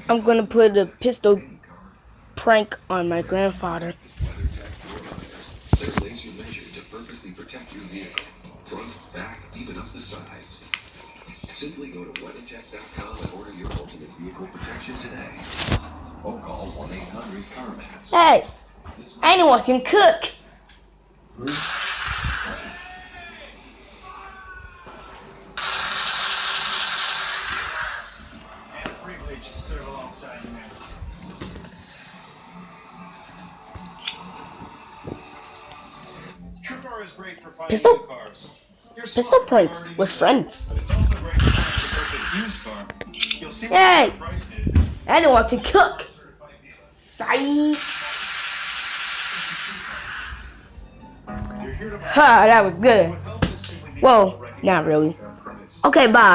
I'm gonna put a pistol prank on my grandfather. They're laser measured to perfectly protect your vehicle. Front, back, even up the sides. Simply go to WeatherTech.com and order your ultimate vehicle protection today. Or call 1-800-CarMax. Hey, anyone can cook. And a privilege to serve alongside you, man. TrueCar is great for finding Pistol? new cars. Pistol pranks with friends. But it's also great for finding the perfect used car. You'll see what Hey, the price is. anyone can cook. Psych. Ha, that was good. Well, not really. Okay, bye.